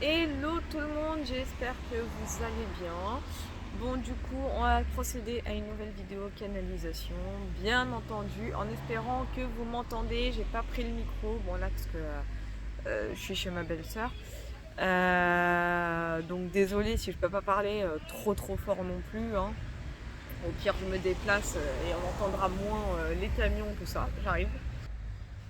Hello tout le monde, j'espère que vous allez bien. Bon, du coup, on va procéder à une nouvelle vidéo canalisation, bien entendu, en espérant que vous m'entendez. J'ai pas pris le micro, bon là, parce que je suis chez ma belle-sœur. Donc désolée si je peux pas parler trop fort non plus, hein. Au pire, je me déplace et on entendra moins les camions, tout ça. J'arrive.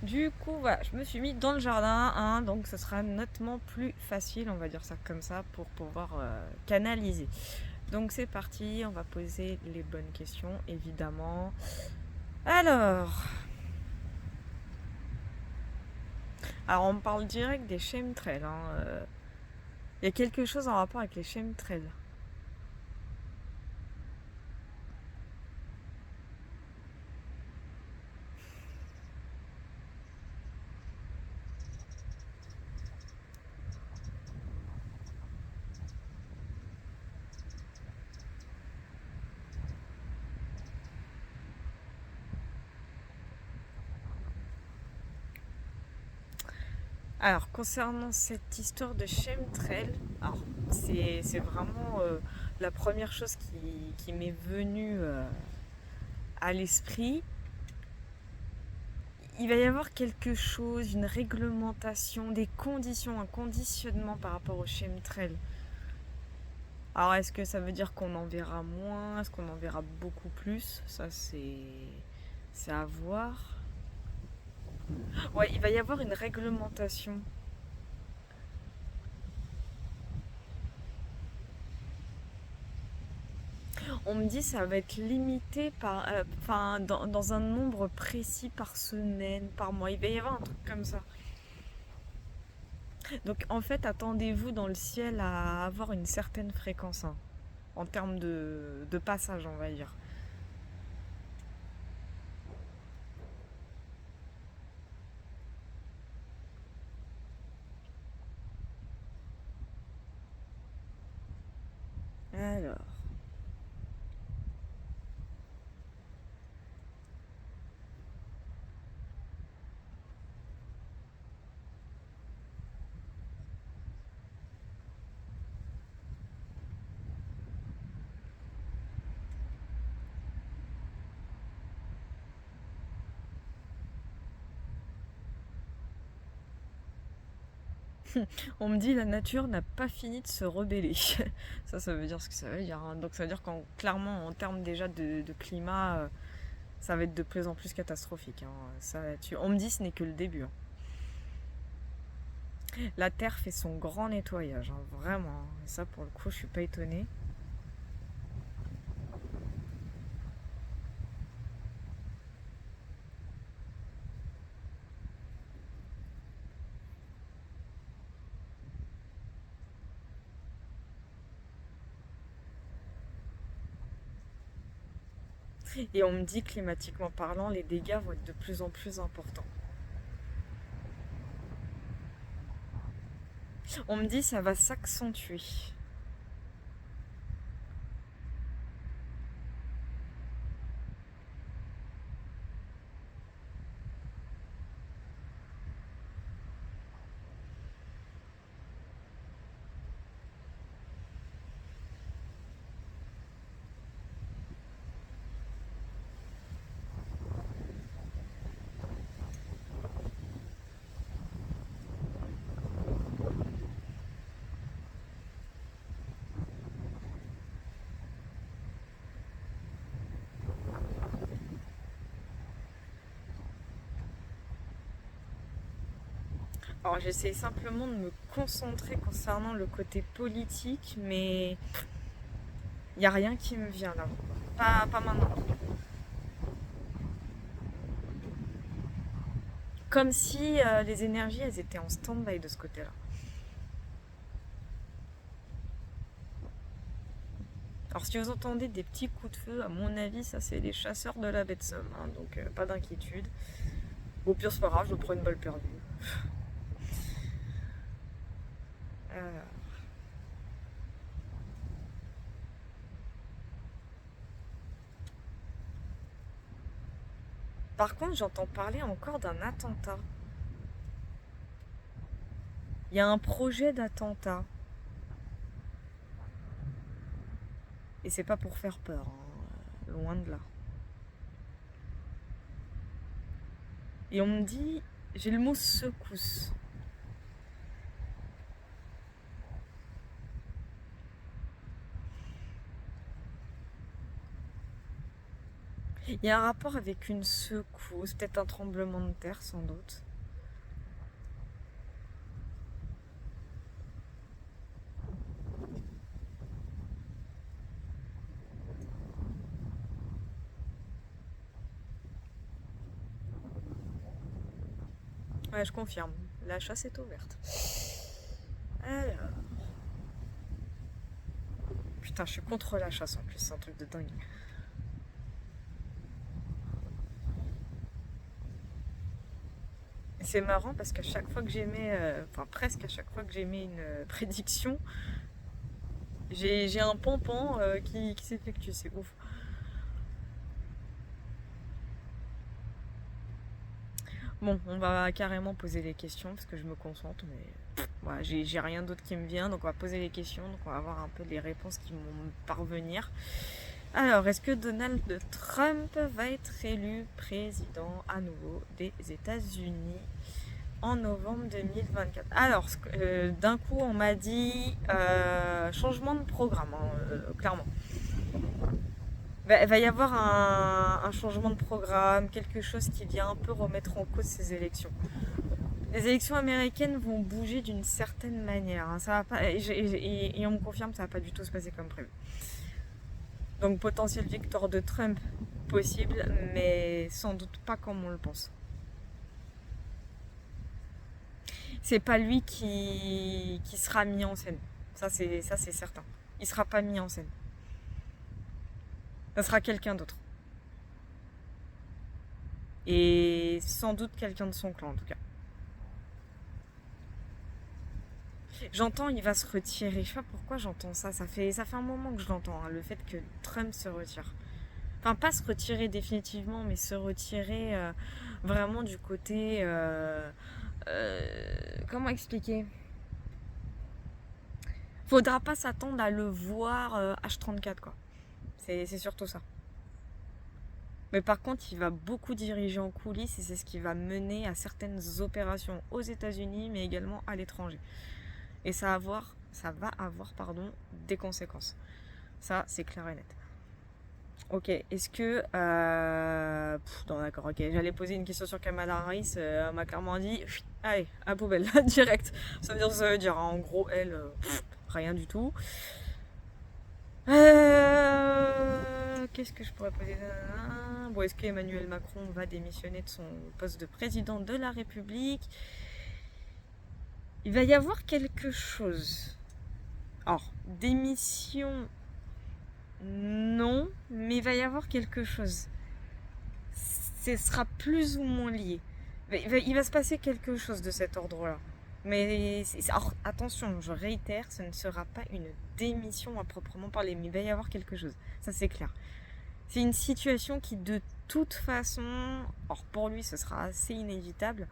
Du coup, voilà, je me suis mis dans le jardin, hein, donc ce sera nettement plus facile, on va dire ça comme ça, pour pouvoir canaliser. Donc c'est parti, on va poser les bonnes questions, évidemment. Alors, on parle direct des chemtrails, hein. Il y a quelque chose en rapport avec les chemtrails. Alors, concernant cette histoire de chemtrail, alors c'est vraiment la première chose qui m'est venue à l'esprit. Il va y avoir quelque chose, une réglementation, des conditions, un conditionnement par rapport au chemtrail. Alors, est-ce que ça veut dire qu'on en verra moins? Est-ce qu'on en verra beaucoup plus? Ça, c'est à voir. Ouais, il va y avoir une réglementation. On me dit ça va être limité par, enfin, dans un nombre précis par semaine, par mois. Il va y avoir un truc comme ça. Donc, en fait, attendez-vous dans le ciel à avoir une certaine fréquence, hein, en termes de passage, on va dire. Alors. On me dit la nature n'a pas fini de se rebeller. Ça veut dire ce que ça veut dire, hein. Donc ça veut dire qu'en clairement, en termes déjà de climat, ça va être de plus en plus catastrophique, hein. Ça là-dessus. On me dit ce n'est que le début, hein. La Terre fait son grand nettoyage, hein, vraiment, hein. Et ça, pour le coup, je suis pas étonnée. Et on me dit, climatiquement parlant, les dégâts vont être de plus en plus importants. On me dit, ça va s'accentuer. Alors j'essaie simplement de me concentrer concernant le côté politique, mais il n'y a rien qui me vient là. Pas maintenant. Comme si les énergies, elles étaient en stand-by de ce côté-là. Alors si vous entendez des petits coups de feu, à mon avis, ça c'est les chasseurs de la baie de Somme, hein, donc pas d'inquiétude. Au pire, c'est pas grave, je prends une balle perdue. Euh, Par contre, j'entends parler encore d'un attentat. Il y a un projet d'attentat. Et c'est pas pour faire peur, hein, loin de là. Et on me dit, j'ai le mot secousse. Il y a un rapport avec une secousse, peut-être un tremblement de terre sans doute. Ouais, je confirme, la chasse est ouverte. Alors... Putain, je suis contre la chasse en plus, c'est un truc de dingue. C'est marrant parce qu'à chaque fois que j'émets, enfin presque à chaque fois que j'émets une prédiction, j'ai un pompon qui s'effectue, c'est ouf. Bon, on va carrément poser les questions parce que je me concentre, mais voilà, j'ai rien d'autre qui me vient, donc on va poser les questions, donc on va voir un peu les réponses qui vont me parvenir. Alors, est-ce que Donald Trump va être élu président à nouveau des États-Unis en novembre 2024? Alors, d'un coup, on m'a dit changement de programme, hein, clairement. Il va y avoir un changement de programme, quelque chose qui vient un peu remettre en cause ces élections. Les élections américaines vont bouger d'une certaine manière. Hein. Ça va pas, et on me confirme que ça va pas du tout se passer comme prévu. Donc potentielle victoire de Trump possible, mais sans doute pas comme on le pense. C'est pas lui qui sera mis en scène. Ça c'est certain. Il sera pas mis en scène. Ça sera quelqu'un d'autre. Et sans doute quelqu'un de son clan en tout cas. J'entends, il va se retirer. Je sais pas pourquoi j'entends ça. Ça fait un moment que je l'entends, hein, le fait que Trump se retire. Enfin, pas se retirer définitivement, mais se retirer vraiment du côté... comment expliquer? Faudra pas s'attendre à le voir H34, quoi. C'est surtout ça. Mais par contre, il va beaucoup diriger en coulisses et c'est ce qui va mener à certaines opérations aux États-Unis, mais également à l'étranger. Et ça va avoir des conséquences. Ça, c'est clair et net. Ok, est-ce que... non, d'accord, ok. J'allais poser une question sur Kamala Harris. Elle m'a clairement dit, allez, à poubelle, direct. Ça veut dire, hein, en gros, elle, rien du tout. Qu'est-ce que je pourrais poser? Bon, est-ce qu'Emmanuel Macron va démissionner de son poste de président de la République? Il va y avoir quelque chose. Alors, démission, non, mais il va y avoir quelque chose. Ce sera plus ou moins lié. Il va se passer quelque chose de cet ordre-là. Mais alors, attention, je réitère, ce ne sera pas une démission à proprement parler, mais il va y avoir quelque chose. Ça, c'est clair. C'est une situation qui, de toute façon, alors pour lui, ce sera assez inévitable.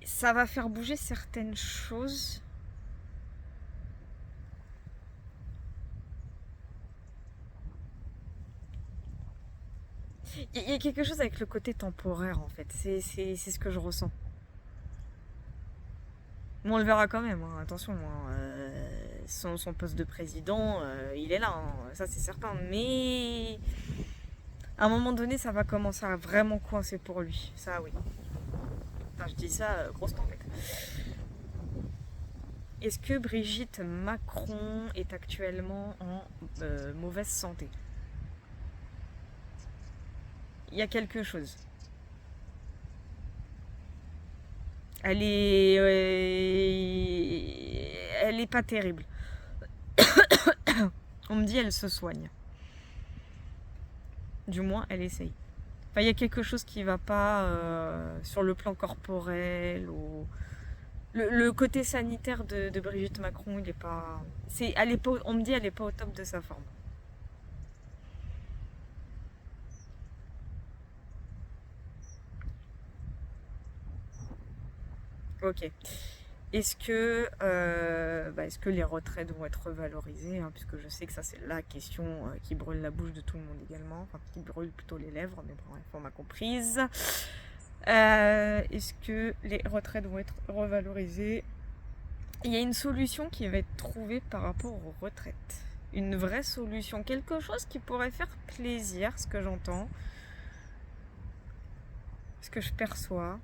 Ça va faire bouger certaines choses. Il y a quelque chose avec le côté temporaire, en fait. C'est ce que je ressens. Bon, on le verra quand même, hein. Attention, hein. Son poste de président, il est là, hein. Ça c'est certain. Mais à un moment donné, ça va commencer à vraiment coincer pour lui. Ça, oui. Enfin, je dis ça, grosse tempête. Est-ce que Brigitte Macron est actuellement en mauvaise santé? Il y a quelque chose. Elle est, elle est pas terrible. On me dit elle se soigne. Du moins, elle essaye. Enfin, il y a quelque chose qui va pas sur le plan corporel ou le côté sanitaire de Brigitte Macron, il est pas. Elle est pas. On me dit elle est pas au top de sa forme. Ok. Est-ce que les retraites vont être revalorisées, hein, puisque je sais que ça c'est la question qui brûle la bouche de tout le monde également, enfin qui brûle plutôt les lèvres, mais bref, on m'a comprise. Est-ce que les retraites vont être revalorisées? Il y a une solution qui va être trouvée par rapport aux retraites. Une vraie solution, quelque chose qui pourrait faire plaisir, ce que j'entends, ce que je perçois.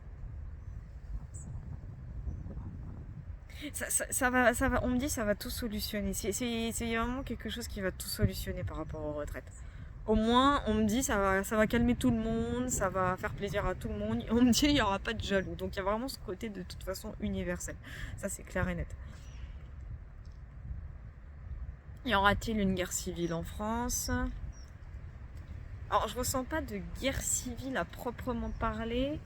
Ça va, on me dit ça va tout solutionner. C'est vraiment quelque chose qui va tout solutionner par rapport aux retraites. Au moins, on me dit ça va calmer tout le monde, ça va faire plaisir à tout le monde. On me dit il n'y aura pas de jaloux. Donc il y a vraiment ce côté de toute façon universel. Ça c'est clair et net. Y aura-t-il une guerre civile en France? Alors je ressens pas de guerre civile à proprement parler.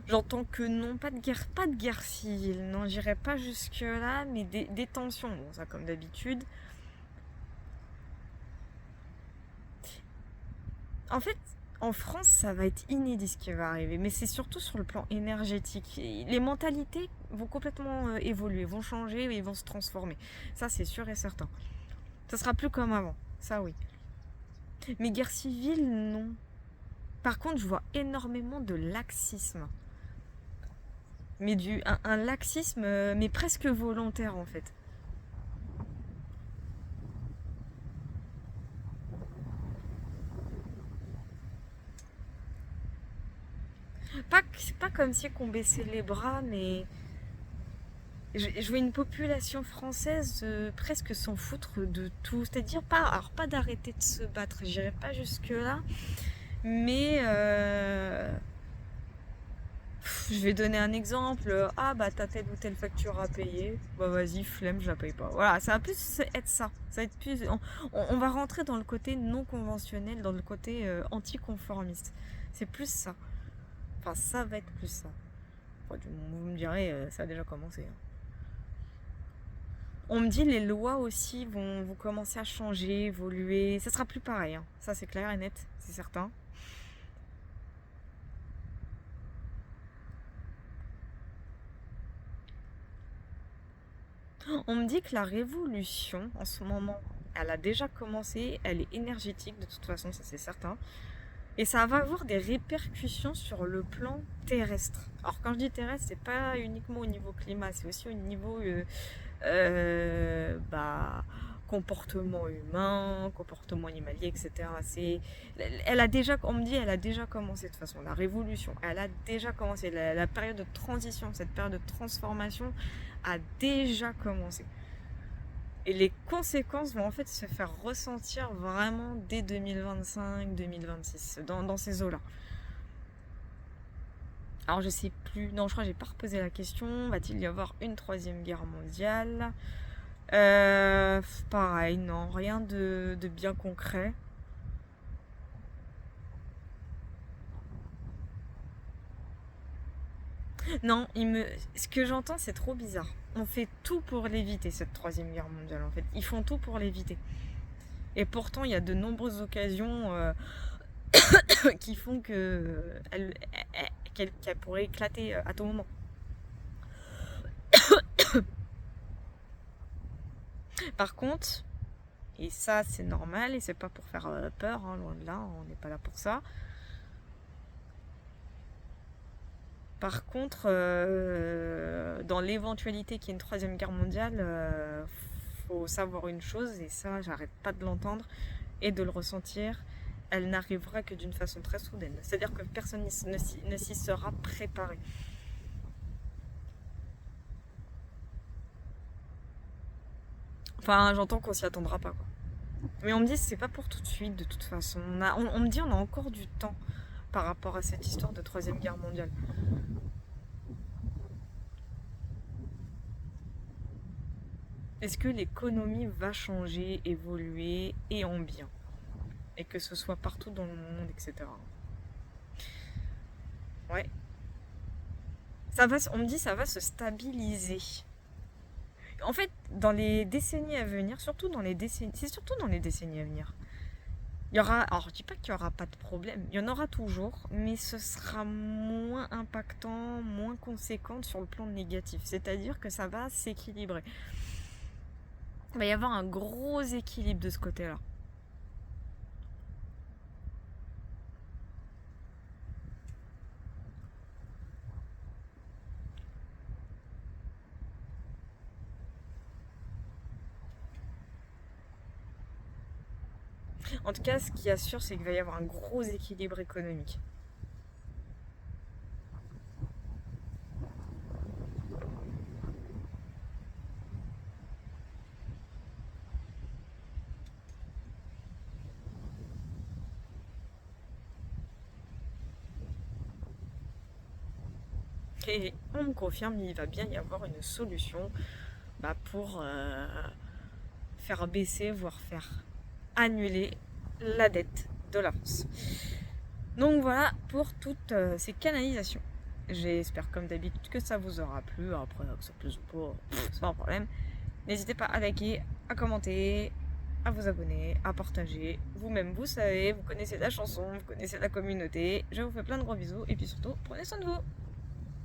J'entends que non, pas de guerre civile, non, j'irai pas jusque là, mais des tensions, bon ça comme d'habitude. En fait, en France, ça va être inédit ce qui va arriver, mais c'est surtout sur le plan énergétique. Les mentalités vont complètement évoluer, vont changer et vont se transformer. Ça, c'est sûr et certain. Ça sera plus comme avant, ça oui. Mais guerre civile, non. Par contre, je vois énormément de laxisme. Mais un laxisme, mais presque volontaire en fait. Pas comme si qu'on baissait les bras, mais je vois une population française presque s'en foutre de tout. C'est-à-dire pas d'arrêter de se battre, j'irai pas jusque là, mais je vais donner un exemple. Ah bah t'as telle ou telle facture à payer, bah vas-y flemme, je la paye pas. Voilà, ça va plus être ça. Ça va être plus, on va rentrer dans le côté non conventionnel, dans le côté anticonformiste. C'est plus ça. Enfin ça va être plus ça. Enfin, vous me direz, ça a déjà commencé, hein. On me dit les lois aussi vont commencer à changer, évoluer. Ça sera plus pareil, hein. Ça c'est clair et net, c'est certain. On me dit que la révolution en ce moment, elle a déjà commencé, elle est énergétique de toute façon, ça c'est certain. Et ça va avoir des répercussions sur le plan terrestre. Alors quand je dis terrestre, c'est pas uniquement au niveau climat, c'est aussi au niveau bah, comportement humain, comportement animalier, etc. Elle a déjà, on me dit, elle a déjà commencé de toute façon. La révolution, elle a déjà commencé. La période de transition, cette période de transformation a déjà commencé. Et les conséquences vont en fait se faire ressentir vraiment dès 2025-2026, dans ces eaux-là. Alors je sais plus, non je crois que j'ai pas reposé la question, va-t-il y avoir une troisième guerre mondiale? Pareil, non, rien de bien concret. Non, ce que j'entends c'est trop bizarre. On fait tout pour l'éviter, cette troisième guerre mondiale en fait. Ils font tout pour l'éviter. Et pourtant il y a de nombreuses occasions qui font qu'elle pourrait éclater à tout moment. Par contre, et ça c'est normal, et c'est pas pour faire peur, hein, loin de là, on n'est pas là pour ça. Par contre, dans l'éventualité qu'il y ait une troisième guerre mondiale, faut savoir une chose, et ça j'arrête pas de l'entendre et de le ressentir, elle n'arrivera que d'une façon très soudaine. C'est-à-dire que personne ne s'y sera préparé. Enfin, j'entends qu'on s'y attendra pas, quoi. Mais on me dit que c'est pas pour tout de suite, de toute façon. On me dit on a encore du temps par rapport à cette histoire de troisième guerre mondiale. Est-ce que l'économie va changer, évoluer et en bien? Et que ce soit partout dans le monde, etc. Ouais. On me dit ça va se stabiliser. En fait, dans les décennies à venir, c'est surtout dans les décennies à venir, il Il y aura, alors je dis pas qu'il y aura pas de problème, il y en aura toujours, mais ce sera moins impactant, moins conséquent sur le plan négatif. C'est-à-dire que ça va s'équilibrer. Il va y avoir un gros équilibre de ce côté-là. En tout cas, ce qui assure, c'est qu'il va y avoir un gros équilibre économique. Et on me confirme, il va bien y avoir une solution pour faire baisser, voire faire annuler la dette de la France. Donc voilà pour toutes ces canalisations. J'espère comme d'habitude que ça vous aura plu. Après, que ça plaise ou pas, c'est pas un problème. N'hésitez pas à liker, à commenter, à vous abonner, à partager. Vous-même, vous savez, vous connaissez la chanson, vous connaissez la communauté. Je vous fais plein de gros bisous et puis surtout, prenez soin de vous.